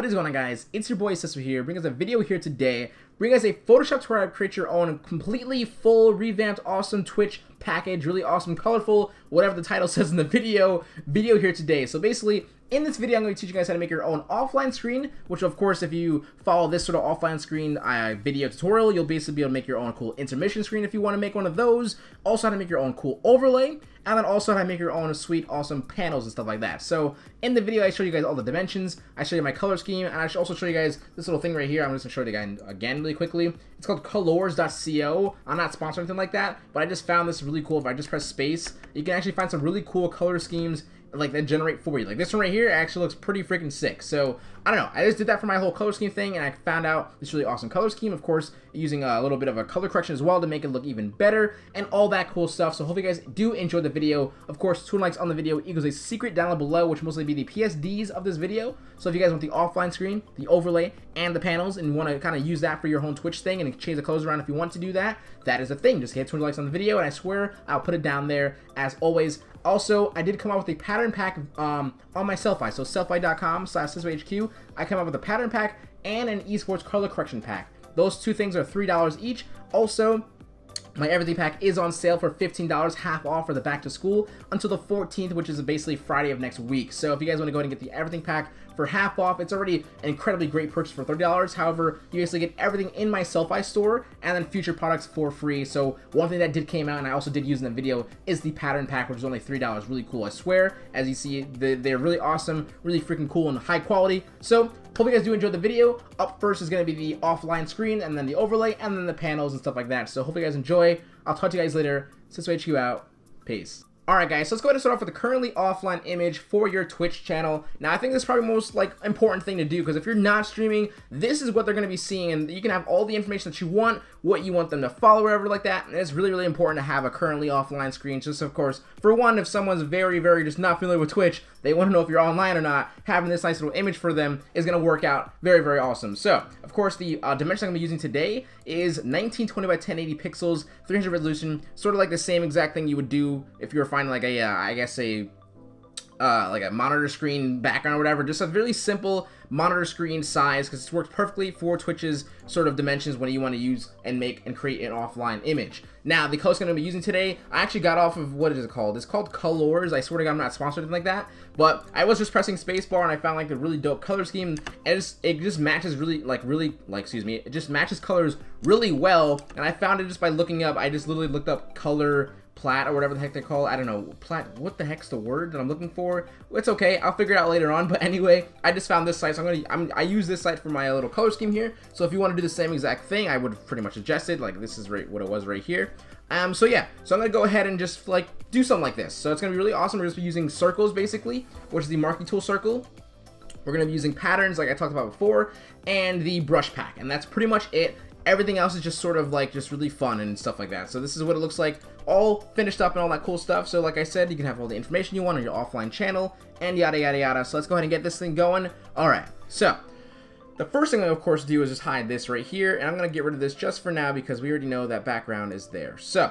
is going on, guys? It's your boy Sister here, bringing us a video here today, bringing us a Photoshop tutorial to create your own completely full, revamped, awesome Twitch package, really awesome, colorful, whatever the title says in the video here today. So basically, in this video, I'm going to teach you guys how to make your own offline screen, which of course, if you follow this sort of offline screen video tutorial, you'll basically be able to make your own cool intermission screen if you want to make one of those. Also how to make your own cool overlay, and then also how to make your own sweet, awesome panels and stuff like that. So in the video, I show you guys all the dimensions, I show you my color scheme, and I also show you guys this little thing right here. I'm just going to show you guys again really quickly. It's called colors.co. I'm not sponsored or anything like that, but I just found this really cool. If I just press space, you can actually find some really cool color schemes like that generate for you. Like this one right here actually looks pretty freaking sick. So I don't know, I just did that for my whole color scheme thing, and I found out this really awesome color scheme, of course using a little bit of a color correction as well to make it look even better and all that cool stuff. So hope you guys do enjoy the video. Of course, 2 likes on the video equals a secret down below, which will mostly be the PSDs of this video. So if you guys want the offline screen, the overlay, and the panels, and you want to kind of use that for your own Twitch thing and change the colors around if you want to do that, that is a thing. Just hit 200 likes on the video, and I swear I'll put it down there as always. Also, I did come out with a pattern pack on my Selfie, so selfie.com/SisWHQ. I come out with a pattern pack and an esports color correction pack. Those 2 things are $3 each. Also, my everything pack is on sale for $15, half off for the back to school until the 14th, which is basically Friday of next week. So if you guys want to go ahead and get the everything pack for half off, it's already an incredibly great purchase for $30. However, you basically get everything in my Selfie store and then future products for free. So one thing that did came out and I also did use in the video is the pattern pack, which is only $3. Really cool, I swear. As you see, they're really awesome, really freaking cool and high quality. So hope you guys do enjoy the video. Up first is going to be the offline screen, and then the overlay, and then the panels and stuff like that. So hope you guys enjoy. I'll talk to you guys later. SisWHQ out. Peace. Alright guys, so let's go ahead and start off with the currently offline image for your Twitch channel. Now I think this is probably the most important thing to do, because if you're not streaming, this is what they're going to be seeing, and you can have all the information that you want, what you want them to follow, whatever like that. And it's really, really important to have a currently offline screen, just of course, for one, if someone's very, very just not familiar with Twitch, they want to know if you're online or not, having this nice little image for them is going to work out very, very awesome. So, of course, the dimension I'm going to be using today is 1920 by 1080 pixels, 300 resolution, sort of like the same exact thing you would do if you were finding like a, I guess a monitor screen background or whatever. Just a really simple monitor screen size, because it works perfectly for Twitch's sort of dimensions when you want to use and make and create an offline image. Now, the color scheme I'm going to be using today, I actually got off of, what is it called? It's called Colors. I swear to God, I'm not sponsored or anything like that, but I was just pressing spacebar and I found like a really dope color scheme, and it just matches it just matches colors really well, and I found it just by looking up. I just literally looked up color plat or whatever the heck they call it. I don't know, plat, what the heck's the word that I'm looking for? It's okay, I'll figure it out later on. But anyway, I just found this site, so I use this site for my little color scheme here. So if you want to do the same exact thing, I would pretty much suggest it. Like, this is right what it was right here. So yeah, so I'm gonna go ahead and just like do something like this. So it's gonna be really awesome. We're just using circles basically, which is the marquee tool circle. We're gonna be using patterns like I talked about before, and the brush pack, and that's pretty much it. Everything else is just sort of like just really fun and stuff like that. So this is what it looks like, all finished up and all that cool stuff. So like I said, you can have all the information you want on your offline channel and yada yada yada. So let's go ahead and get this thing going. Alright, so the first thing I of course do is just hide this right here, and I'm going to get rid of this just for now because we already know that background is there. So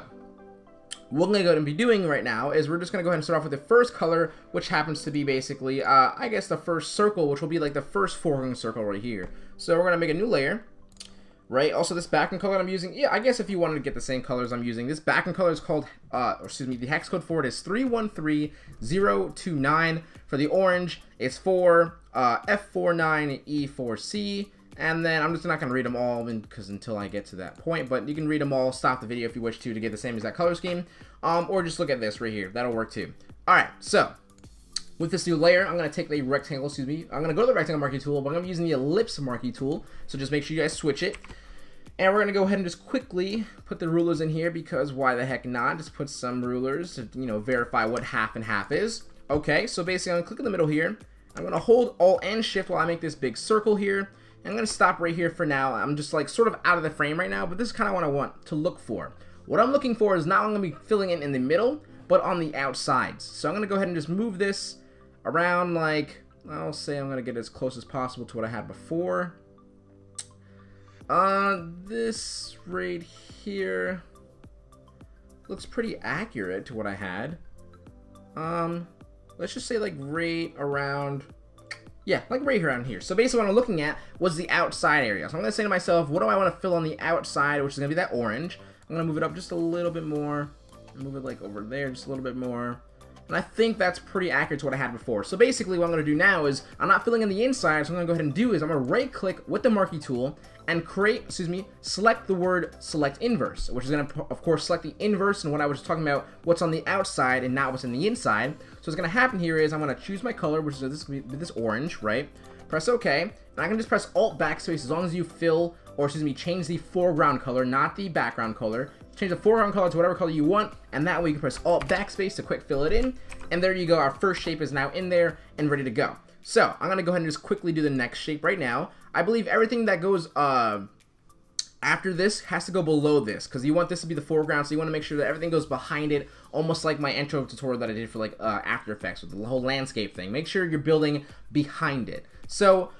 what we're going to go ahead and be doing right now is we're just going to go ahead and start off with the first color, which happens to be basically, I guess the first circle, which will be like the first foreground circle right here. So we're going to make a new layer. Right, also this background color I'm using, yeah, I guess if you wanted to get the same colors I'm using, this background color is called, the hex code for it is 313029. For the orange, it's for F49E4C, and then I'm just not going to read them all because until I get to that point, but you can read them all, stop the video if you wish to get the same exact color scheme, or just look at this right here, that'll work too. Alright, so with this new layer, I'm going to take the rectangle, I'm going to go to the rectangle marquee tool, but I'm going to be using the ellipse marquee tool, so just make sure you guys switch it. And we're going to go ahead and just quickly put the rulers in here, because why the heck not? Just put some rulers to, verify what half and half is. Okay, so basically I'm going to click in the middle here. I'm going to hold Alt and Shift while I make this big circle here. And I'm going to stop right here for now. I'm just like sort of out of the frame right now, but this is kind of what I want to look for. What I'm looking for is not only going to be filling in the middle, but on the outsides. So I'm going to go ahead and just move this around, like, I'll say I'm going to get as close as possible to what I had before. This right here looks pretty accurate to what I had. Let's just say like right around Yeah, like right around here. So basically what I'm looking at was the outside area. So I'm going to say to myself, what do I want to fill on the outside, which is going to be that orange. I'm going to move it up just a little bit more. Move it like over there just a little bit more. And I think that's pretty accurate to what I had before. So basically what I'm going to do now is, I'm not filling in the inside, so I'm going to go ahead and do is, I'm going to right click with the marquee tool and select the word select inverse, which is going to, of course, select the inverse and what I was talking about, what's on the outside and not what's in the inside. So what's going to happen here is I'm going to choose my color, which is this orange, right? Press OK, and I can just press Alt backspace as long as you change the foreground color, not the background color. Change the foreground color to whatever color you want, and that way you can press Alt backspace to quick fill it in, and there you go. Our first shape is now in there and ready to go. So I'm gonna go ahead and just quickly do the next shape right now. I believe everything that goes after this has to go below this, because you want this to be the foreground, so you want to make sure that everything goes behind it, almost like my intro tutorial that I did for like After Effects with the whole landscape thing. Make sure you're building behind it. So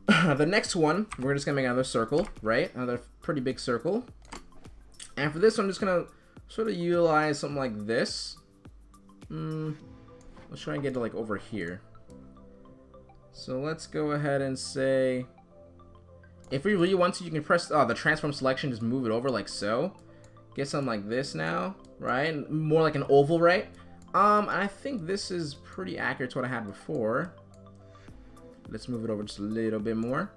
the next one, we're just gonna make another circle, right? Another pretty big circle. And for this one, I'm just gonna sort of utilize something like this. Let's try and get to like over here. So let's go ahead and say, if we really want to, you can press the transform selection, just move it over like so. Get something like this now, right? More like an oval, right? I think this is pretty accurate to what I had before. Let's move it over just a little bit more.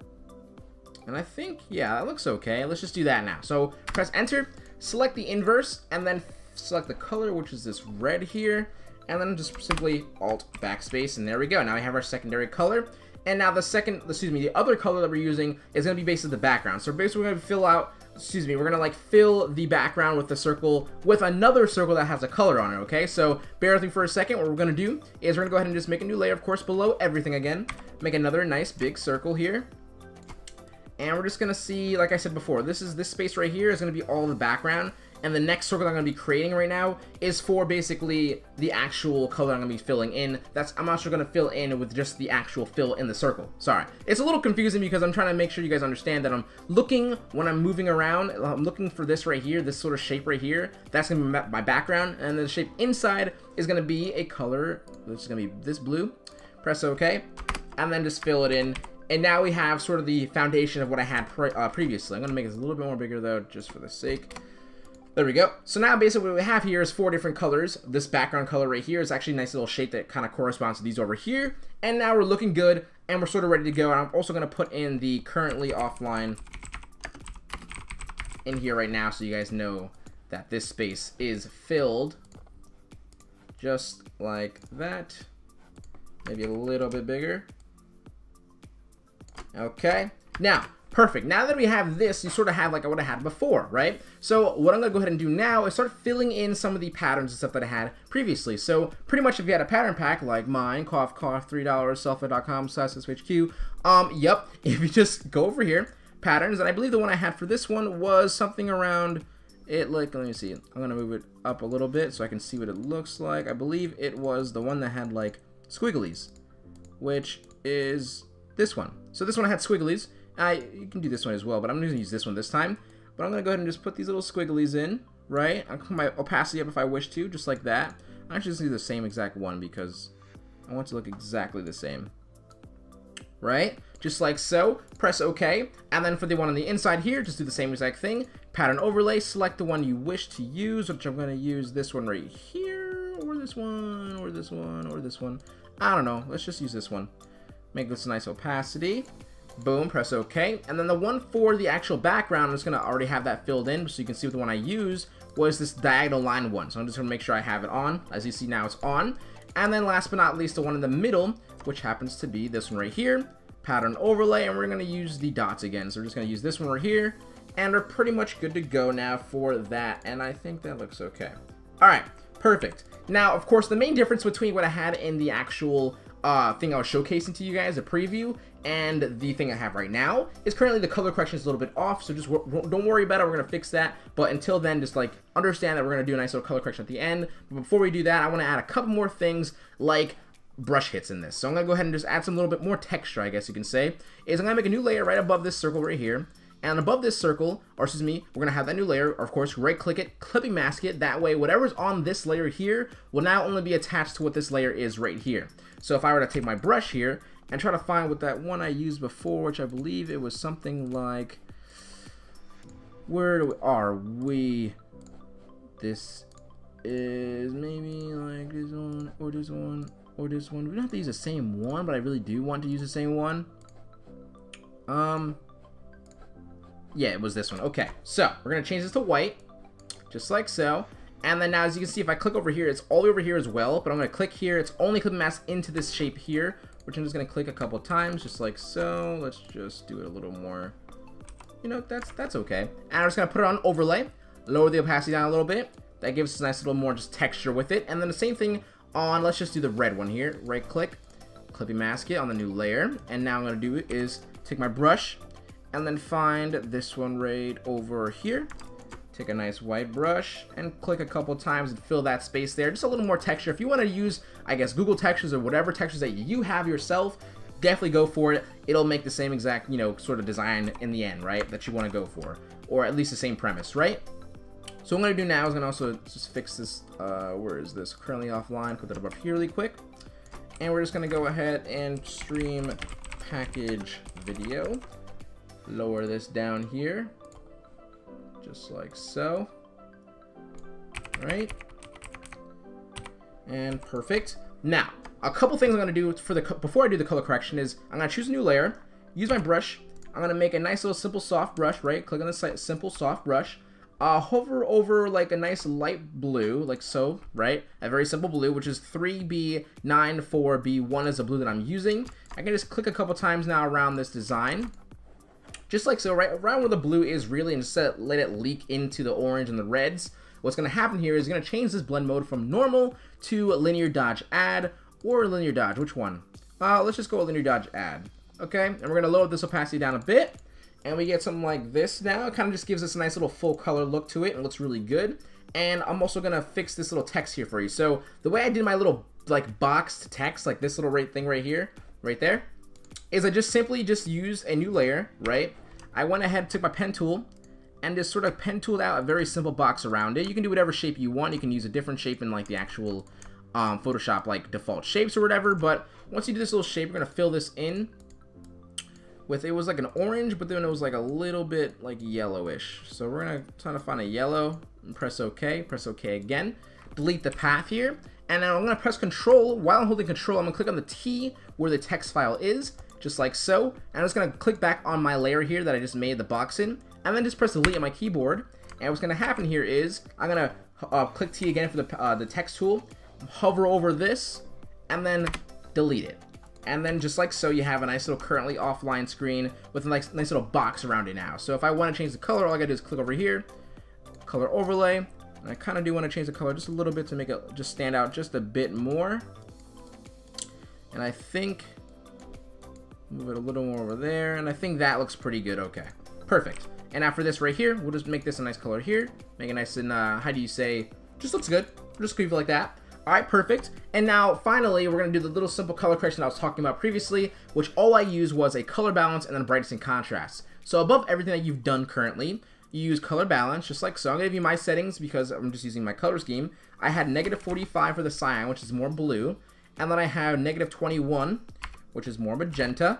And I think, yeah, that looks okay. Let's just do that now. So press enter, select the inverse, and then select the color, which is this red here, and then just simply Alt backspace, and there we go. Now we have our secondary color. And now the other color that we're using is going to be basically the background. So basically we're going to we're going to like fill the background with the circle with another circle that has a color on it, okay? So bear with me for a second. What we're going to do is we're going to go ahead and just make a new layer, of course, below everything again. Make another nice big circle here. And we're just going to see, like I said before, this space right here is going to be all the background. And the next circle I'm going to be creating right now is for basically the actual color I'm going to be filling in. I'm not sure going to fill in with just the actual fill in the circle. Sorry. It's a little confusing because I'm trying to make sure you guys understand that I'm looking, when I'm moving around, I'm looking for this right here, this sort of shape right here. That's going to be my background. And the shape inside is going to be a color, which is going to be this blue. Press OK. And then just fill it in. And now we have sort of the foundation of what I had previously. I'm going to make this a little bit more bigger though, just for the sake. There we go. So now basically what we have here is 4 different colors. This background color right here is actually a nice little shape that kind of corresponds to these over here. And now we're looking good and we're sort of ready to go. And I'm also going to put in the currently offline in here right now so you guys know that this space is filled. Just like that. Maybe a little bit bigger. Okay. Now, perfect. Now that we have this, you sort of have like what I had before, right? So what I'm going to go ahead and do now is start filling in some of the patterns and stuff that I had previously. So pretty much if you had a pattern pack like mine, cough, $3, selfie.com/SHQ, yep, if you just go over here, patterns, and I believe the one I had for this one was something around it, like, let me see, I'm going to move it up a little bit so I can see what it looks like. I believe it was the one that had like squigglies, which is this one. So this one had squigglies. You can do this one as well, but I'm going to use this one this time. But I'm going to go ahead and just put these little squigglies in, right? I'll put my opacity up if I wish to, just like that. I actually just do the same exact one because I want it to look exactly the same. Right? Just like so. Press OK. And then for the one on the inside here, just do the same exact thing. Pattern overlay. Select the one you wish to use, which I'm going to use this one right here, or this one, or this one, or this one. I don't know. Let's just use this one. Make this a nice opacity. Boom, press OK. And then the one for the actual background, I'm just going to already have that filled in so you can see what the one I used was this diagonal line one. So I'm just going to make sure I have it on. As you see now, it's on. And then last but not least, the one in the middle, which happens to be this one right here. Pattern overlay, and we're going to use the dots again. So we're just going to use this one right here. And we're pretty much good to go now for that. And I think that looks okay. All right, perfect. Now, of course, the main difference between what I had in the actual thing I was showcasing to you guys, a preview, and the thing I have right now is currently the color correction is a little bit off, so just don't worry about it. We're gonna fix that, but until then, just like understand that we're gonna do a nice little color correction at the end. But before we do that, I want to add a couple more things like brush hits in this. So I'm gonna go ahead and just add some little bit more texture, I guess you can say. I'm gonna make a new layer right above this circle right here. And above this circle, or excuse me, we're gonna have that new layer, of course, right click it, clipping mask it, that way whatever's on this layer here will now only be attached to what this layer is right here. So if I were to take my brush here and try to find what that one I used before, which I believe it was something like, where are we? This is maybe like this one, or this one, or this one. We don't have to use the same one, but I really do want to use the same one. Yeah, it was this one. Okay, so we're gonna change this to white, just like so. And then now, as you can see, if I click over here, it's all the way over here as well. But I'm going to click here. It's only clip mask into this shape here, which I'm just going to click a couple times, just like so. Let's just do it a little more. You know, that's okay. And I'm just going to put it on overlay, lower the opacity down a little bit. That gives us a nice little more just texture with it. And then the same thing on, let's just do the red one here. Right click, clippy mask it on the new layer. And now I'm going to do is take my brush and then find this one right over here. Take a nice white brush and click a couple times and fill that space there. Just a little more texture. If you want to use, I guess, Google textures or whatever textures that you have yourself, definitely go for it. It'll make the same exact, you know, sort of design in the end, right, that you want to go for. Or at least the same premise, right? So what I'm going to do now is going to also just fix this, where is this? Currently offline. Put that up here really quick. And we're just going to go ahead and stream package video. Lower this down here. Just like so. Right, and perfect. Now, a couple things I'm gonna do for the before I do the color correction is I'm gonna choose a new layer, use my brush. I'm gonna make a nice little simple soft brush. Right, click on the simple soft brush. Hover over like a nice light blue, like so. Right, a very simple blue, which is 3B94B1 is the blue that I'm using. I can just click a couple times now around this design. Just like so, right around where the blue is really, and just let it leak into the orange and the reds. What's going to happen here is going to change this blend mode from normal to linear dodge add, or linear dodge. Which one? Let's just go with linear dodge add. Okay, and we're going to lower this opacity down a bit, and we get something like this now. It kind of just gives us a nice little full color look to it, and looks really good. And I'm also going to fix this little text here for you. So the way I did my little like boxed text, like this little thing right here, right there, is I just simply used a new layer, right? I went ahead, took my pen tool, and just sort of pen tooled out a very simple box around it. You can do whatever shape you want. You can use a different shape in like the actual Photoshop like default shapes or whatever. But once you do this little shape, you're gonna fill this in with, it was like an orange, but then it was like a little bit like yellowish. So we're gonna try to find a yellow and press OK. Press OK again. Delete the path here, and now I'm gonna press Control. While I'm holding Control, I'm gonna click on the T where the text file is. Just like so, and I'm just gonna click back on my layer here that I just made the box in, and then just press delete on my keyboard. And what's gonna happen here is I'm gonna click T again for the text tool, hover over this, and then delete it. And then just like so, you have a nice little currently offline screen with a nice little box around it now. So if I want to change the color, all I gotta do is click over here, color overlay, and I kind of do want to change the color just a little bit to make it just stand out just a bit more. And I think move it a little more over there, and I think that looks pretty good. Okay, perfect. And after this right here, we'll just make this a nice color here, make it nice and how do you say, just looks good. We'll just leave it like that. All right, perfect. And now finally, we're gonna do the little simple color correction I was talking about previously, which all I used was a color balance and then brightness and contrast. So above everything that you've done currently, you use color balance, just like so. I'm gonna give you my settings because I'm just using my color scheme. I had -45 for the cyan, which is more blue, and then I have -21, which is more magenta,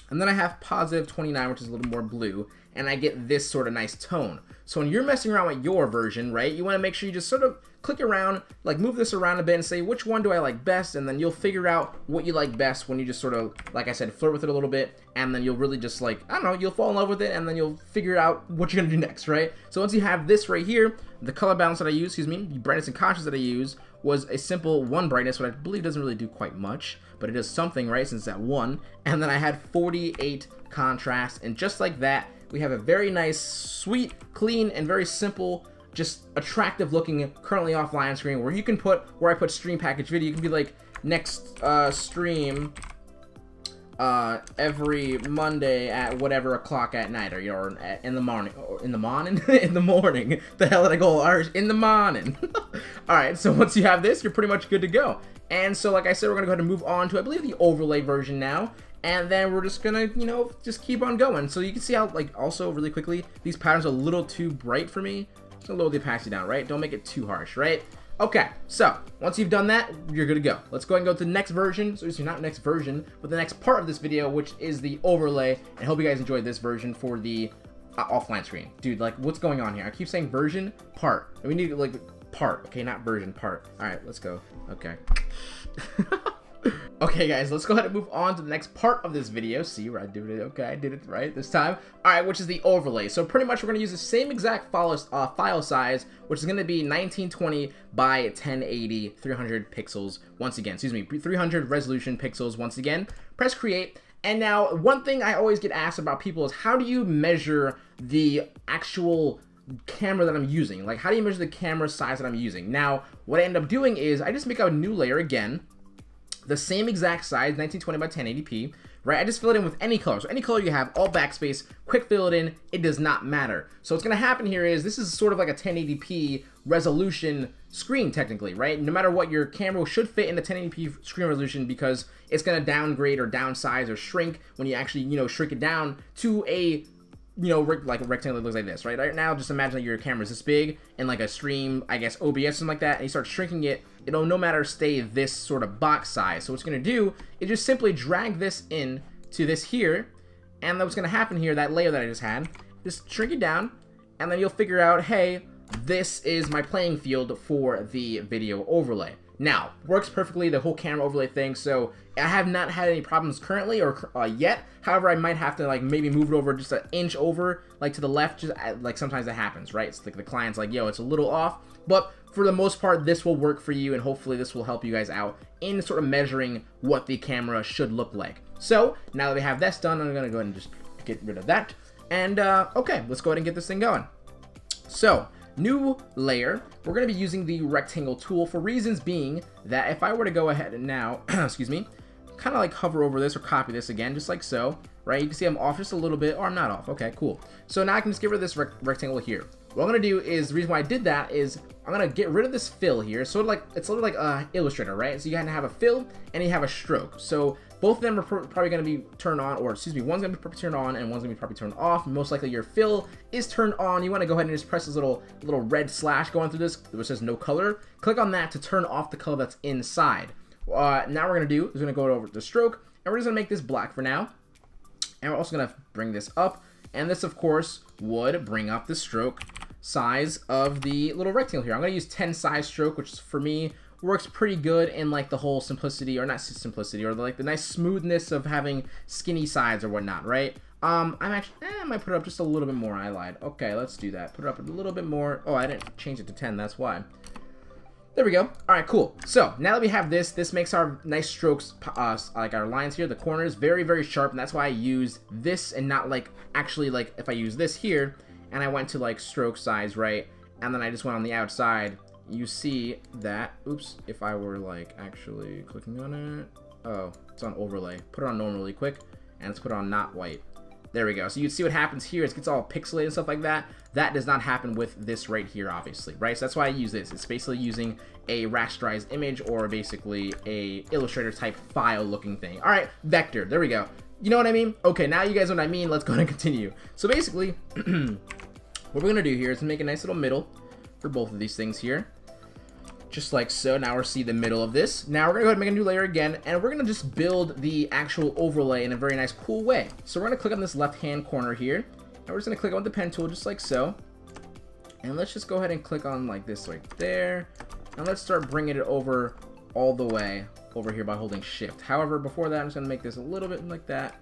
and then I have +29, which is a little more blue, and I get this sort of nice tone. So when you're messing around with your version, right, you want to make sure you just sort of click around, like move this around a bit and say which one do I like best, and then you'll figure out what you like best when you just sort of, like I said, flirt with it a little bit, and then you'll really just like, I don't know, you'll fall in love with it, and then you'll figure out what you're gonna do next, right? So once you have this right here, the color balance that I use, the brightness and contrast that I use was a simple 1 brightness, which I believe doesn't really do quite much, but it does something, right, since that 1, and then I had 48 contrast, and just like that, we have a very nice, sweet, clean, and very simple, just attractive looking currently offline screen where you can put, where I put stream package video, you can be like, next stream every Monday at whatever o'clock at night, or, you know, or in the morning, or in the morning, in the morning, the hell did I go Irish, in the morning. Alright, so once you have this, you're pretty much good to go. And so like I said, we're gonna go ahead and move on to, I believe, the overlay version now. And then we're just gonna, you know, just keep on going. So you can see how, like, also really quickly, these patterns are a little too bright for me. Just gonna lower the opacity down, right? Don't make it too harsh, right? Okay, so once you've done that, you're good to go. Let's go ahead and go to the next version. So it's not next version, but the next part of this video, which is the overlay. And I hope you guys enjoyed this version for the offline screen. Dude, like, what's going on here? I keep saying version, part. We need, like, part. Okay, not version, part. All right, let's go. Okay. Okay, guys, let's go ahead and move on to the next part of this video. See where I did it? Okay, I did it right this time. All right, which is the overlay. So pretty much we're going to use the same exact file size, which is going to be 1920 by 1080, 300 pixels once again. Excuse me, 300 resolution pixels once again. Press create. And now, one thing I always get asked about people is how do you measure the actual camera that I'm using? Like, how do you measure the camera size that I'm using? Now, what I end up doing is I just make a new layer again, the same exact size, 1920 by 1080p, right? I just fill it in with any color. So any color you have, all backspace, quick fill it in, it does not matter. So what's gonna happen here is this is sort of like a 1080p resolution screen technically, right? No matter what, your camera should fit in the 1080p screen resolution because it's gonna downgrade or downsize or shrink when you actually, you know, shrink it down to a, you know, like a rectangle that looks like this, right? Right now, just imagine like your camera's this big and like a stream, I guess, OBS, something like that, and you start shrinking it, it'll no matter stay this sort of box size. So what's gonna do is just simply drag this in to this here, and then what's gonna happen here, that layer that I just had, just shrink it down, and then you'll figure out, hey, this is my playing field for the video overlay. Now, works perfectly, the whole camera overlay thing, so I have not had any problems currently or yet. However, I might have to like maybe move it over just an inch over, like to the left, just like sometimes that happens, right? It's like the client's like, yo, it's a little off, but for the most part, this will work for you, and hopefully this will help you guys out in sort of measuring what the camera should look like. So, now that we have this done, I'm gonna go ahead and just get rid of that. And, okay, let's go ahead and get this thing going. So, new layer, we're going to be using the rectangle tool for reasons being that if I were to go ahead and now, excuse me, kind of like hover over this or copy this again, just like so, right? You can see I'm off just a little bit, or I'm not off. Okay, cool. So now I can just get rid of this rectangle here. What I'm going to do is, the reason why I did that is I'm going to get rid of this fill here. So it's sort of like Illustrator, right? So you have a fill and you have a stroke. So both of them are probably going to be turned on, or excuse me, one's going to be probably turned on and one's going to be probably turned off. Most likely your fill is turned on. You want to go ahead and just press this little red slash going through this, which says no color. Click on that to turn off the color that's inside. Now we're going to do is we're going to go over to stroke, and we're just going to make this black for now. And we're also going to bring this up, and this of course would bring up the stroke size of the little rectangle here. I'm going to use 10 size stroke, which for me works pretty good in like the whole simplicity, or not simplicity, or like the nice smoothness of having skinny sides or whatnot, right? I'm actually, I might put it up just a little bit more. I lied. Okay, let's do that. Put it up a little bit more. Oh, I didn't change it to 10. That's why. There we go. All right, cool. So now that we have this makes our nice strokes, like our lines here, the corners, very, very sharp. And that's why I use this and not like actually like if I use this here and I went to like stroke size, right? And then I just went on the outside. You see that, oops, if I were like actually clicking on it, oh, it's on overlay. Put it on normal really quick, and let's put it on not white. There we go. So you see what happens here. It gets all pixelated and stuff like that. That does not happen with this right here, obviously, right? So that's why I use this. It's basically using a rasterized image or basically a Illustrator type file looking thing. All right, vector, there we go. You know what I mean? Okay, now you guys know what I mean. Let's go ahead and continue. So basically, what we're gonna do here is make a nice little middle for both of these things here. Just like so. Now we're see the middle of this. Now we're gonna go ahead and make a new layer again, and we're gonna just build the actual overlay in a very nice cool way. So we're gonna click on this left hand corner here, and we're just gonna click on the pen tool just like so, and let's just go ahead and click on like this right there, and let's start bringing it over all the way over here by holding shift. However, before that, I'm just gonna make this a little bit like that,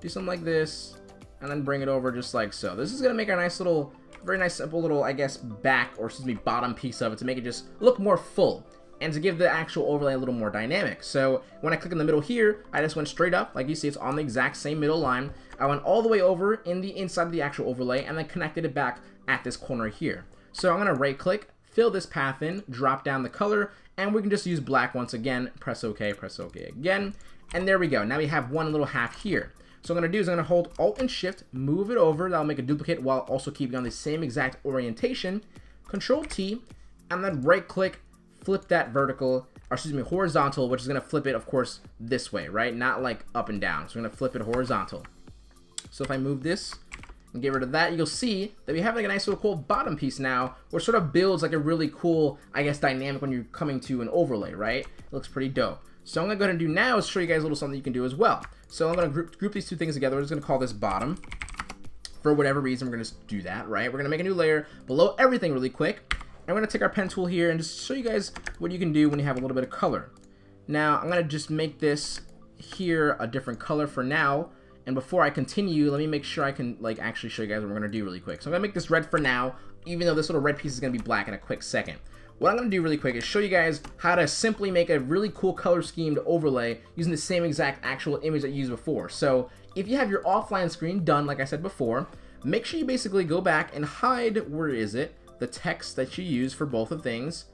do something like this, and then bring it over just like so. This is gonna make our nice little, very nice simple little, I guess, back, or excuse me, bottom piece of it to make it just look more full and to give the actual overlay a little more dynamic. So when I click in the middle here, I just went straight up. Like you see, it's on the exact same middle line. I went all the way over in the inside of the actual overlay and then connected it back at this corner here. So I'm gonna right click, fill this path in, drop down the color, and we can just use black once again, press OK again, and there we go. Now we have one little half here. So what I'm going to do is I'm going to hold Alt and Shift, move it over. That'll make a duplicate while also keeping on the same exact orientation. Control T, and then right click, flip that vertical, or excuse me, horizontal, which is going to flip it, of course, this way, right? Not like up and down. So we're going to flip it horizontal. So if I move this and get rid of that, you'll see that we have like a nice little cool bottom piece now, which sort of builds like a really cool, I guess, dynamic when you're coming to an overlay, right? It looks pretty dope. So I'm gonna go ahead and do now is show you guys a little something you can do as well. So I'm gonna group these two things together. We're just gonna call this bottom. For whatever reason, we're gonna do that, right? We're gonna make a new layer below everything really quick. And we're gonna take our pen tool here and just show you guys what you can do when you have a little bit of color. Now, I'm gonna just make this here a different color for now. And before I continue, let me make sure I can like actually show you guys what we're gonna do really quick. So I'm gonna make this red for now, even though this little red piece is gonna be black in a quick second. What I'm gonna do really quick is show you guys how to simply make a really cool color schemed overlay using the same exact actual image that you used before. So if you have your offline screen done, like I said before, make sure you basically go back and hide, where is it, the text that you use for both of things.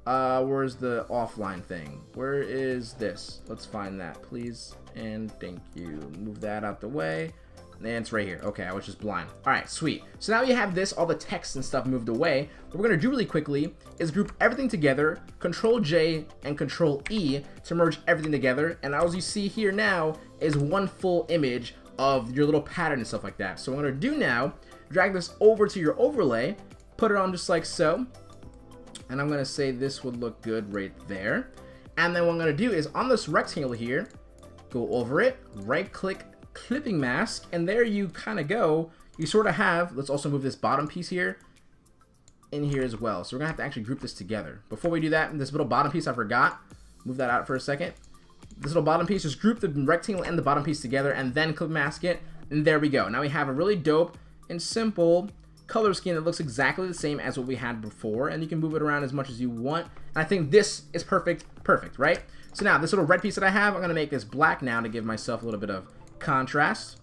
Where's the offline thing? Where is this? Let's find that, please, and thank you. Move that out the way. And it's right here. Okay, I was just blind. All right, sweet. So now you have this, all the text and stuff moved away. What we're gonna do really quickly is group everything together, Control J and Control E to merge everything together. And as you see here now is one full image of your little pattern and stuff like that. So what I'm gonna do now, drag this over to your overlay, put it on just like so. And I'm gonna say this would look good right there. And then what I'm gonna do is on this rectangle here, go over it, right click, clipping mask, and there you kind of go. You sort of have, let's also move this bottom piece here in here as well. So we're gonna have to actually group this together. Before we do that, this little bottom piece I forgot, move that out for a second. This little bottom piece, just group the rectangle and the bottom piece together and then clip mask it, and there we go. Now we have a really dope and simple color scheme that looks exactly the same as what we had before, and you can move it around as much as you want. And I think this is perfect, right? So now this little red piece that I have, I'm gonna make this black now to give myself a little bit of contrast.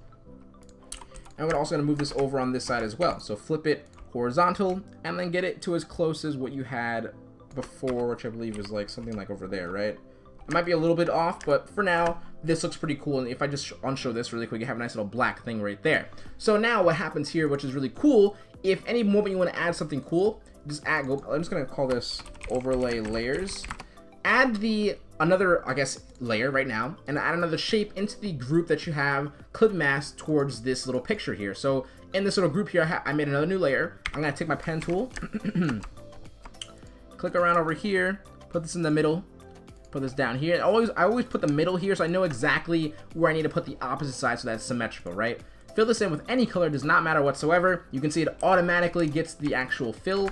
And we're also going to move this over on this side as well. So flip it horizontal and then get it to as close as what you had before, which I believe is like something like over there, right? It might be a little bit off, but for now, this looks pretty cool. And if I just unshow this really quick, you have a nice little black thing right there. So now what happens here, which is really cool, if any moment you want to add something cool, just add, I'm just going to call this overlay layers. Add another, I guess, layer right now, and add another shape into the group that you have clip mask towards this little picture here. So in this little group here, I made another new layer. I'm gonna take my pen tool, click around over here, put this in the middle, put this down here. I always put the middle here so I know exactly where I need to put the opposite side so that it's symmetrical, right? Fill this in with any color, does not matter whatsoever. You can see it automatically gets the actual fill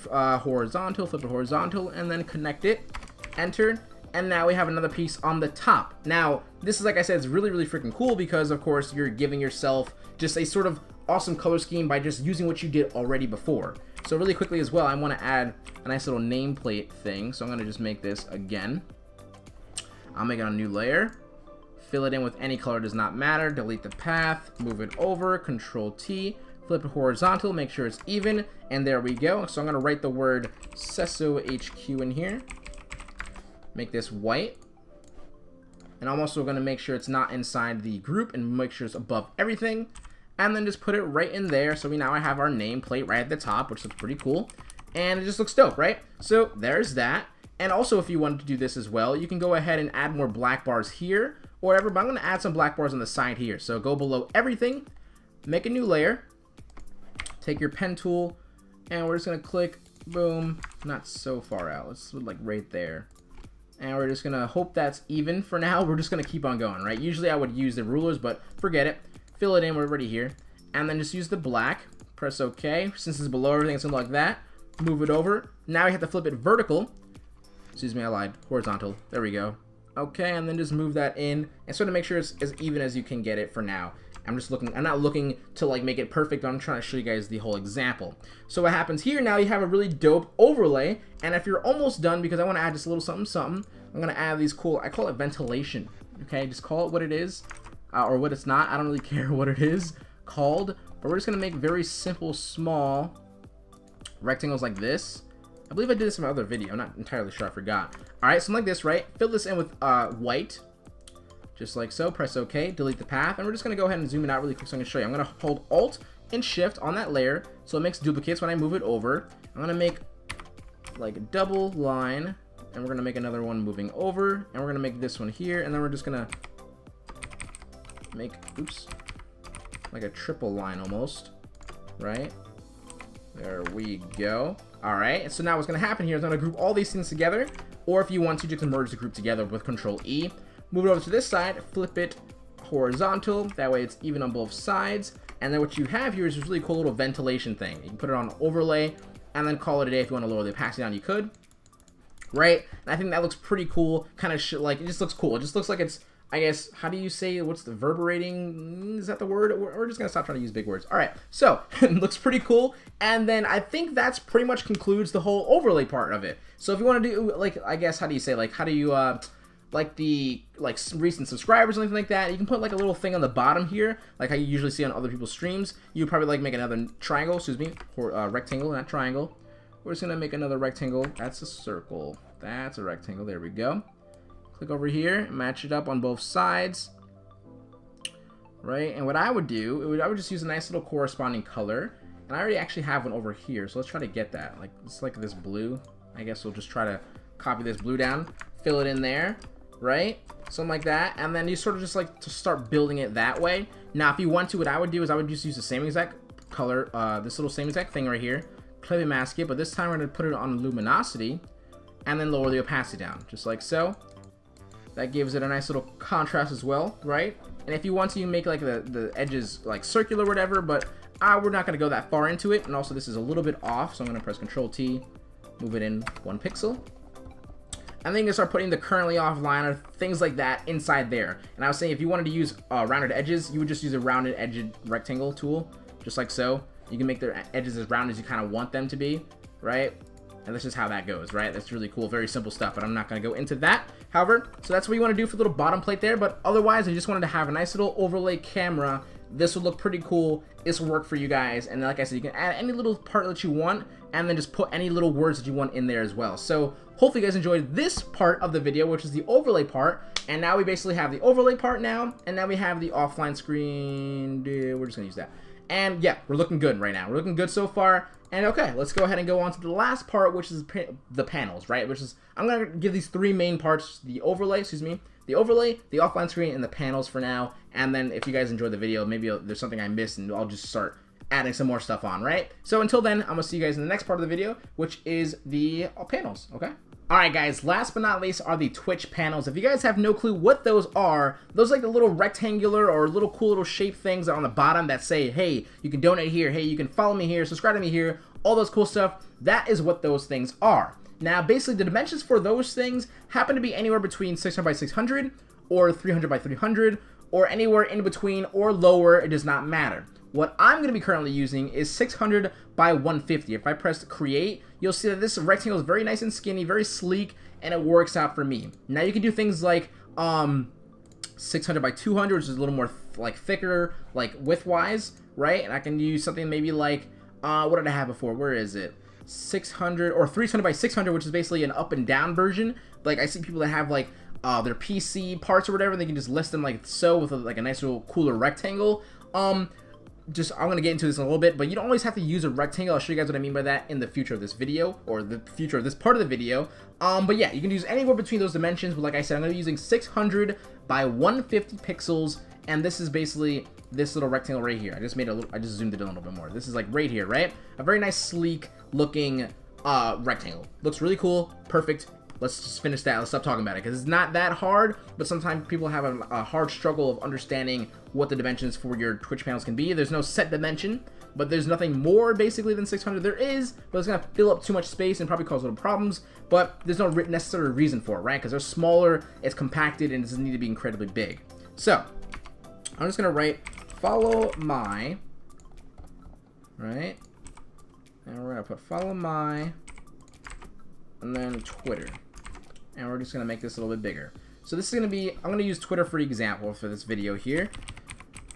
horizontal, flip it horizontal, and then connect it. Enter, and now we have another piece on the top. Now this is, like I said, it's really freaking cool because of course you're giving yourself just a sort of awesome color scheme by just using what you did already before. So really quickly as well, I want to add a nice little nameplate thing, so I'm going to just make this again. I'll make it a new layer, fill it in with any color, does not matter, delete the path, move it over, Control T, flip it horizontal, make sure it's even, and there we go. So I'm going to write the word Cesso HQ in here. Make this white, and I'm also going to make sure it's not inside the group and make sure it's above everything, and then just put it right in there. So now I have our nameplate right at the top, which looks pretty cool, and it just looks dope, right? So there's that. And also, if you wanted to do this as well, you can go ahead and add more black bars here or whatever, but I'm going to add some black bars on the side here. So go below everything, make a new layer, take your pen tool, and we're just going to click, boom, not so far out, let's like right there. And we're just gonna hope that's even for now. We're just gonna keep on going, right? Usually I would use the rulers, but forget it. Fill it in, we're already here. And then just use the black, press OK. Since it's below everything, it's gonna look like that. Move it over. Now we have to flip it vertical. Excuse me, I lied. Horizontal. There we go. Okay, and then just move that in and sort of make sure it's as even as you can get it for now. I'm not looking to like make it perfect, but I'm trying to show you guys the whole example. So what happens here now, you have a really dope overlay, and if you're almost done, because I want to add just a little something, I'm going to add these cool, I call it ventilation, okay? Just call it what it is, or what it's not. I don't really care what it is called, but we're just going to make very simple, small rectangles like this. I believe I did this in my other video. I'm not entirely sure. I forgot. All right, something like this, right? Fill this in with white. Just like so, press OK, delete the path, and we're just going to go ahead and zoom it out really quick so I can show you. I'm going to hold Alt and Shift on that layer so it makes duplicates when I move it over. I'm going to make like a double line, and we're going to make another one moving over, and we're going to make this one here, and then we're just going to make, oops, like a triple line almost, right? There we go. All right, so now what's gonna happen here is I'm gonna group all these things together, or if you want to, just merge the group together with Control E. Move it over to this side, flip it horizontal, that way it's even on both sides. And then what you have here is this really cool little ventilation thing. You can put it on overlay and then call it a day. If you want to lower the opacity down, you could. Right? And I think that looks pretty cool. Kind of like, it just looks cool. It just looks like it's, I guess, how do you say, what's the reverberating? Is that the word? We're just going to stop trying to use big words. All right. So it looks pretty cool. And then I think that's pretty much concludes the whole overlay part of it. So if you want to do, like, I guess, how do you say, like, how do you, like the recent subscribers or anything like that, you can put like a little thing on the bottom here, like how you usually see on other people's streams. You probably like make another triangle, excuse me, or rectangle, not triangle. We're just gonna make another rectangle. That's a circle. That's a rectangle. There we go. Click over here, match it up on both sides, right? And what I would do, I would just use a nice little corresponding color, and I already actually have one over here. So let's try to get that. Like it's like this blue. I guess we'll just try to copy this blue down, fill it in there. Right? Something like that. And then you sort of just like to start building it that way. Now, if you want to, what I would do is I would just use the same exact color, this little same exact thing right here, clip and mask it, but this time we're going to put it on luminosity and then lower the opacity down, just like so. That gives it a nice little contrast as well, right? And if you want to, you make like the edges like circular or whatever, but we're not going to go that far into it. And also this is a little bit off, so I'm going to press Control T, move it in 1 pixel. And then you can start putting the currently offline or things like that inside there. And I was saying if you wanted to use rounded edges, you would just use a rounded edged rectangle tool, just like so. You can make their edges as round as you kind of want them to be, right? And that's just how that goes, right? That's really cool, very simple stuff, but I'm not going to go into that. However, so that's what you want to do for the little bottom plate there, but otherwise, I just wanted to have a nice little overlay camera. This would look pretty cool. This will work for you guys. And like I said, you can add any little part that you want and then just put any little words that you want in there as well. So hopefully you guys enjoyed this part of the video, which is the overlay part. And now we basically have the overlay part now, and now we have the offline screen. We're just going to use that. And yeah, we're looking good right now. We're looking good so far. And okay, let's go ahead and go on to the last part, which is the panels, right? Which is, I'm going to give these 3 main parts, the overlay, the overlay, the offline screen, and the panels for now. And then if you guys enjoyed the video, maybe there's something I missed and I'll just start adding some more stuff on, right? So until then, I'm going to see you guys in the next part of the video, which is the panels, okay? Alright guys, last but not least are the Twitch panels. If you guys have no clue what those are like the little rectangular or little cool little shape things on the bottom that say, hey, you can donate here, hey, you can follow me here, subscribe to me here, all those cool stuff. That is what those things are. Now, basically, the dimensions for those things happen to be anywhere between 600 by 600 or 300 by 300 or anywhere in between or lower. It does not matter. What I'm going to be currently using is 600 by 150. If I press create, you'll see that this rectangle is very nice and skinny, very sleek, and it works out for me. Now you can do things like 600 by 200, which is a little more like thicker, like width-wise, right? And I can use something maybe like, what did I have before? Where is it? 600 or 300 by 600, which is basically an up and down version. Like I see people that have like their PC parts or whatever, they can just list them like so with like a nice little cooler rectangle. I'm going to get into this in a little bit, but you don't always have to use a rectangle. I'll show you guys what I mean by that in the future of this video, or the future of this part of the video. But yeah, you can use anywhere between those dimensions, but like I said, I'm going to be using 600 by 150 pixels, and this is basically this little rectangle right here. I just zoomed it in a little bit more. This is like right here, right? A very nice, sleek looking rectangle. Looks really cool, perfect. Let's just finish that. Let's stop talking about it because it's not that hard, but sometimes people have a hard struggle of understanding what the dimensions for your Twitch panels can be. There's no set dimension, but there's nothing more basically than 600. There is, but it's going to fill up too much space and probably cause little problems, but there's no necessary reason for it, right? Because they're smaller, it's compacted, and it doesn't need to be incredibly big. So, I'm just going to write follow my, right? And we're going to put follow my, and then Twitter. And we're just going to make this a little bit bigger. So this is going to be, I'm going to use Twitter for example for this video here.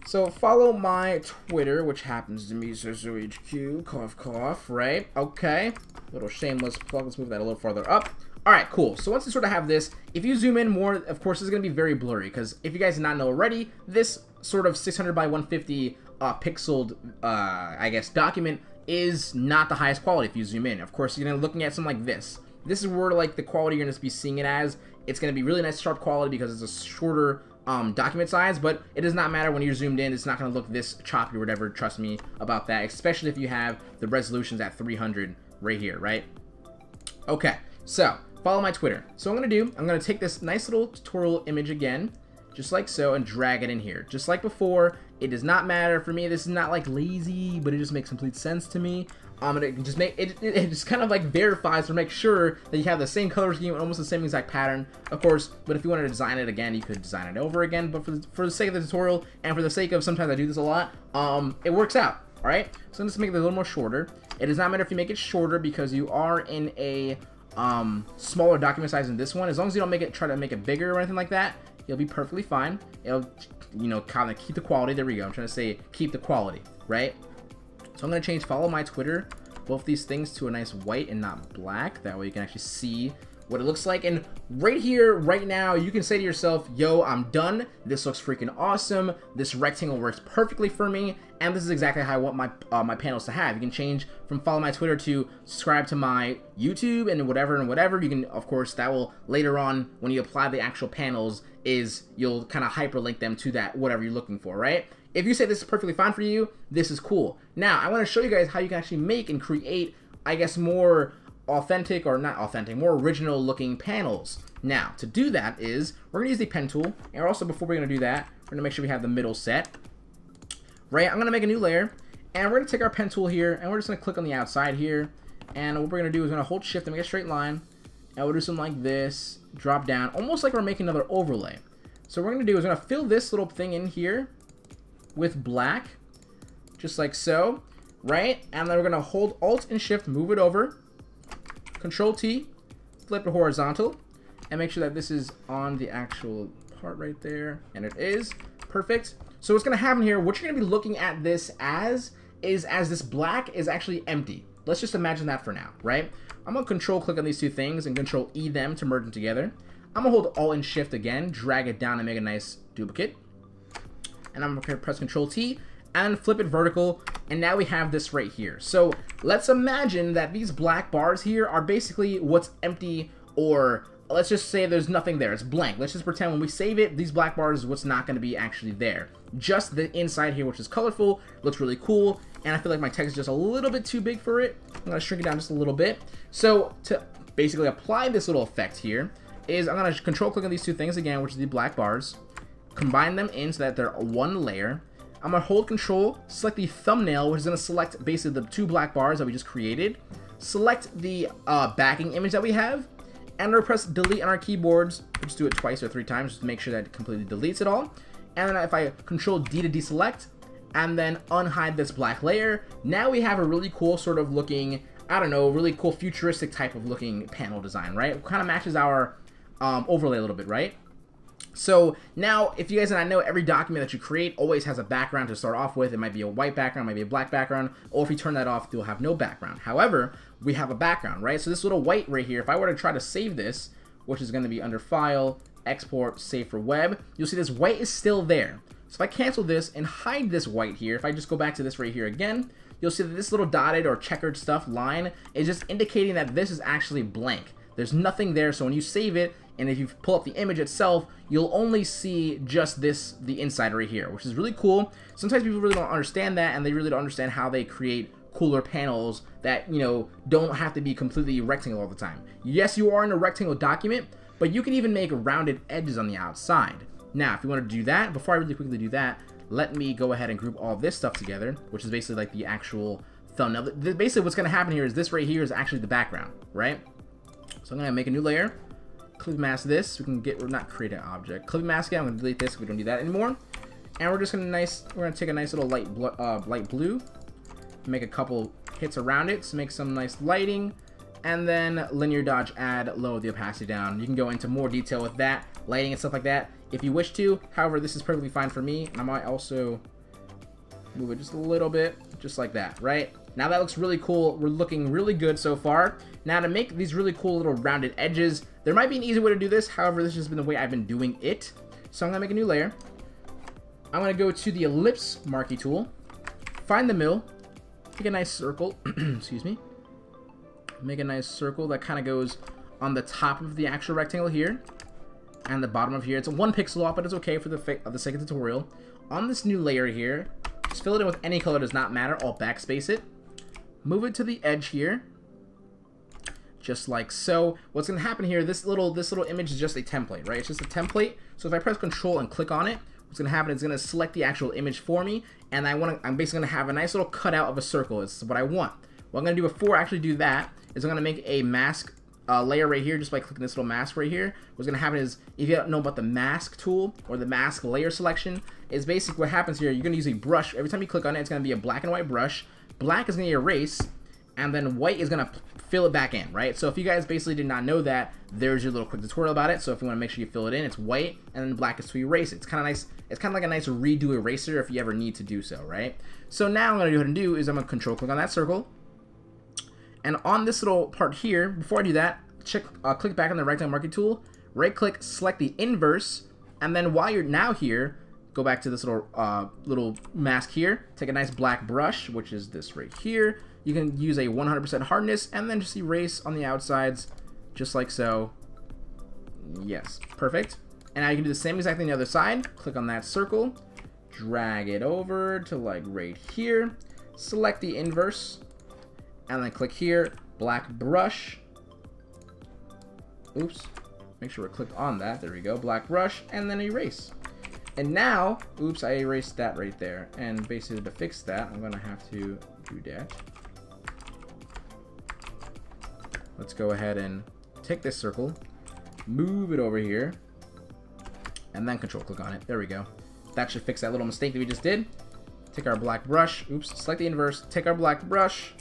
So follow my Twitter, which happens to be HQ, cough, cough, right? Okay. Little shameless plug. Let's move that a little farther up. All right, cool. So once you sort of have this, if you zoom in more, of course, it's going to be very blurry. Because if you guys did not know already, this sort of 600 by 150 pixeled, I guess, document is not the highest quality if you zoom in. Of course, you're going to be looking at something like this. This is where like the quality you're going to be seeing it as. It's going to be really nice sharp quality because it's a shorter document size, but it does not matter when you're zoomed in. It's not going to look this choppy or whatever. Trust me about that, especially if you have the resolutions at 300 right here, right? Okay, so follow my Twitter. So what I'm going to do, I'm going to take this nice little tutorial image again, just like so, and drag it in here. Just like before, it does not matter for me. This is not like lazy, but it just makes complete sense to me. And it can just make it just kind of like verifies to make sure that you have the same color scheme, almost the same exact pattern, of course. But if you wanted to design it again, you could design it over again. But for the sake of the tutorial, and for the sake of sometimes I do this a lot, it works out. All right. So I'm just make it a little more shorter. It does not matter if you make it shorter because you are in a smaller document size than this one. As long as you don't try to make it bigger or anything like that, you'll be perfectly fine. It'll, you know, kind of keep the quality. There we go. I'm trying to say keep the quality, right? So I'm going to change follow my Twitter, both these things, to a nice white and not black. That way you can actually see what it looks like. And right here, right now, you can say to yourself, yo, I'm done. This looks freaking awesome. This rectangle works perfectly for me. And this is exactly how I want my panels to have. You can change from follow my Twitter to subscribe to my YouTube and whatever and whatever. You can, of course, that will later on, when you apply the actual panels, you'll kind of hyperlink them to that, whatever you're looking for, right? If you say this is perfectly fine for you, this is cool. Now, I want to show you guys how you can actually make and create, I guess, more authentic, or not authentic, more original looking panels. Now, to do that is, we're going to use the pen tool, and also before we're going to do that, we're going to make sure we have the middle set. Right, I'm going to make a new layer, and we're going to take our pen tool here, and we're just going to click on the outside here, and what we're going to do is we're going to hold shift and make a straight line, and we'll do something like this, drop down, almost like we're making another overlay. So what we're going to do is we're going to fill this little thing in here with black, just like so, right? And then we're gonna hold Alt and Shift, move it over, Control T, flip it horizontal, and make sure that this is on the actual part right there, and it is perfect. So what's gonna happen here, what you're gonna be looking at this as this black is actually empty. Let's just imagine that for now, right? I'm gonna Control click on these two things and Control E them to merge them together. I'm gonna hold Alt and Shift again, drag it down and make a nice duplicate. And I'm going to press Control T and flip it vertical, and now we have this right here. So let's imagine that these black bars here are basically what's empty, or let's just say there's nothing there. It's blank. Let's just pretend when we save it, these black bars is what's not going to be actually there. Just the inside here, which is colorful, looks really cool, and I feel like my text is just a little bit too big for it. I'm going to shrink it down just a little bit. So to basically apply this little effect here is I'm going to Control click on these two things again, which is the black bars. Combine them in so that they're one layer. I'm going to hold Control, select the thumbnail, which is going to select basically the two black bars that we just created. Select the backing image that we have, and we'll press Delete on our keyboards. We'll just do it twice or 3 times just to make sure that it completely deletes it all. And then if I Control D to deselect, and then unhide this black layer, now we have a really cool sort of looking, I don't know, really cool futuristic type of looking panel design, right? It kind of matches our overlay a little bit, right? So now, if you guys, and I know every document that you create always has a background to start off with. It might be a white background, might be a black background, or if you turn that off, you'll have no background. However, we have a background, right? So this little white right here, if I were to try to save this, which is going to be under File, Export, Save for Web, you'll see this white is still there. So if I cancel this and hide this white here, if I just go back to this right here again, you'll see that this little dotted or checkered stuff line is just indicating that this is actually blank. There's nothing there, so when you save it, and if you pull up the image itself, you'll only see just the inside right here, which is really cool. Sometimes people really don't understand that, and they really don't understand how they create cooler panels that, you know, don't have to be completely rectangle all the time. Yes, you are in a rectangle document, but you can even make rounded edges on the outside. Now, if you want to do that, before I really quickly do that, let me go ahead and group all this stuff together, which is basically like the actual thumbnail. Basically, what's going to happen here is this right here is actually the background, right? So I'm going to make a new layer. Clip mask this. We can not create an object. Clip mask it. I'm going to delete this. We don't do that anymore. And we're just going to take a nice little light blue. Make a couple hits around it to make some nice lighting. And then linear dodge add, lower the opacity down. You can go into more detail with that, lighting and stuff like that, if you wish to. However, this is perfectly fine for me. And I might also move it just a little bit, just like that, right? Now that looks really cool. We're looking really good so far. Now to make these really cool little rounded edges, there might be an easy way to do this. However, this has just been the way I've been doing it. So I'm gonna make a new layer. I'm gonna go to the ellipse marquee tool, find the middle, take a nice circle, excuse me. Make a nice circle that kind of goes on the top of the actual rectangle here. and the bottom of here. It's a 1 pixel off, but it's okay for the sake of the tutorial. On this new layer here, just fill it in with any color, does not matter. I'll backspace it. Move it to the edge here, just like so. What's going to happen here, this little image is just a template, right? It's just a template. So if I press Control and click on it, what's going to happen is it's going to select the actual image for me, and I'm basically going to have a nice little cutout of a circle. It's what I want. What I'm going to do before I actually do that is I'm going to make a mask layer right here just by clicking this little mask right here. What's going to happen is, if you don't know about the mask tool or the mask layer selection, is basically what happens here. You're going to use a brush. Every time you click on it, it's going to be a black and white brush. Black is going to erase, and then white is going to fill it back in, right? So if you guys basically did not know that, there's your little quick tutorial about it. So if you want to make sure you fill it in, it's white, and then black is to erase it. It's kind of nice. It's kind of like a nice redo eraser if you ever need to do so, right? So now I'm going to go ahead and do is I'm going to Control click on that circle. And on this little part here, before I do that, click back on the rectangle marquee tool, right click, select the inverse, and then while you're now here, go back to this little mask here, take a nice black brush, which is this right here. You can use a 100% hardness, and then just erase on the outsides, just like so. Yes, perfect. And now you can do the same exact thing on the other side. Click on that circle, drag it over to like right here, select the inverse, and then click here, black brush. Oops, make sure we're clicked on that. There we go, black brush, and then erase. And now, oops, I erased that right there. And basically to fix that, I'm gonna have to do that. Let's go ahead and take this circle, move it over here, and then Control click on it. There we go. That should fix that little mistake that we just did. Take our black brush, oops, select the inverse, take our black brush,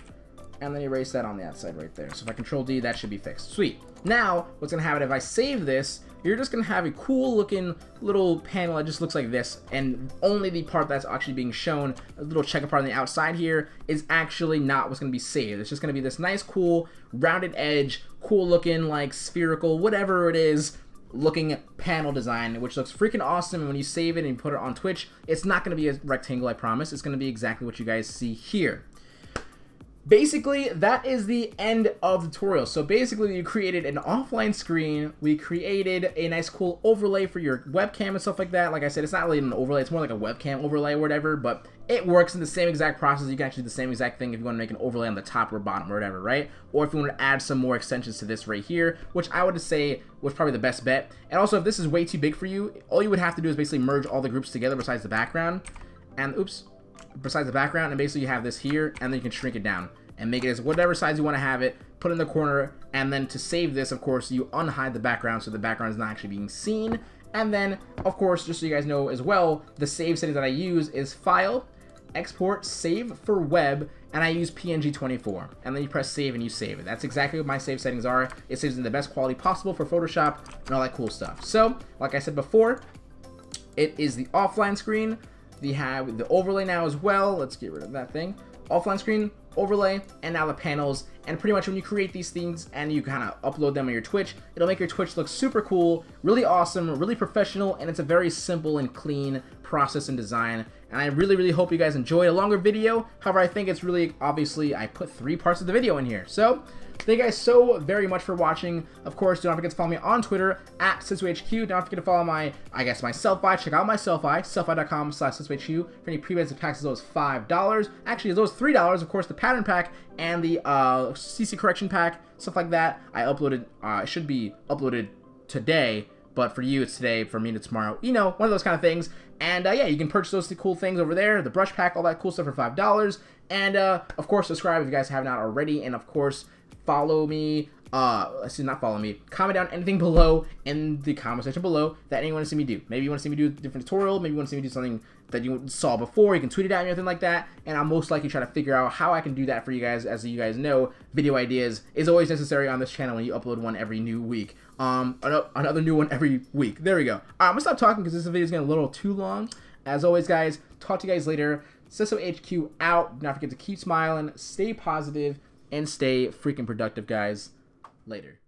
and then erase that on the outside right there. So if I Control D, that should be fixed. Sweet. Now, what's gonna happen if I save this, you're just gonna have a cool looking little panel that just looks like this, and only the part that's actually being shown, a little checker part on the outside here, is actually not what's gonna be saved. It's just gonna be this nice, cool, rounded edge, cool looking, like spherical, whatever it is, looking panel design, which looks freaking awesome. And when you save it and you put it on Twitch, it's not gonna be a rectangle, I promise. It's gonna be exactly what you guys see here. Basically, that is the end of the tutorial. So basically, you created an offline screen. We created a nice cool overlay for your webcam and stuff like that. Like I said, it's not really an overlay. It's more like a webcam overlay or whatever, but it works in the same exact process. You can actually do the same exact thing if you want to make an overlay on the top or bottom or whatever, right? Or if you want to add some more extensions to this right here, which I would say was probably the best bet. And also, if this is way too big for you, all you would have to do is basically merge all the groups together besides the background. And oops. Besides the background, and basically you have this here, and then you can shrink it down and make it as whatever size you want to have it, put it in the corner, and then to save this, of course, you unhide the background so the background is not actually being seen. And then, of course, just so you guys know as well, the save settings that I use is File, Export, Save for Web, and I use PNG24. And then you press Save and you save it. That's exactly what my save settings are. It saves in the best quality possible for Photoshop and all that cool stuff. So, like I said before, it is the offline screen. We have the overlay now as well. Let's get rid of that thing. Offline screen, overlay, and now the panels. And pretty much when you create these things and you kind of upload them on your Twitch, it'll make your Twitch look super cool, really awesome, really professional, and it's a very simple and clean process and design. And I really, really hope you guys enjoyed a longer video. However, I think it's really, obviously, I put 3 parts of the video in here. So, thank you guys so very much for watching. Of course, do not forget to follow me on Twitter, @SensuHQ. Do not forget to follow my self-buy. Check out my self-buy, selfbuy.com/SensuHQ for any pre-beds packs as low as $5. Actually, as low as $3. Of course, the pattern pack and the CC correction pack, stuff like that. I uploaded, it should be uploaded today, but for you it's today, for me it's tomorrow. You know, one of those kind of things. And yeah, you can purchase those cool things over there, the brush pack, all that cool stuff for $5. And of course, subscribe if you guys have not already. And of course, follow me. Not follow me. Comment down anything below in the comment section below that anyone wants to see me do. Maybe you want to see me do a different tutorial. Maybe you want to see me do something that you saw before. You can tweet it out or anything like that. And I'll most likely try to figure out how I can do that for you guys. As you guys know, video ideas is always necessary on this channel when you upload one every new week. Another new one every week. There we go. I'm gonna stop talking because this video is getting a little too long. As always, guys, talk to you guys later. SensuHQ out. Do not forget to keep smiling, stay positive, and stay freaking productive, guys. Later.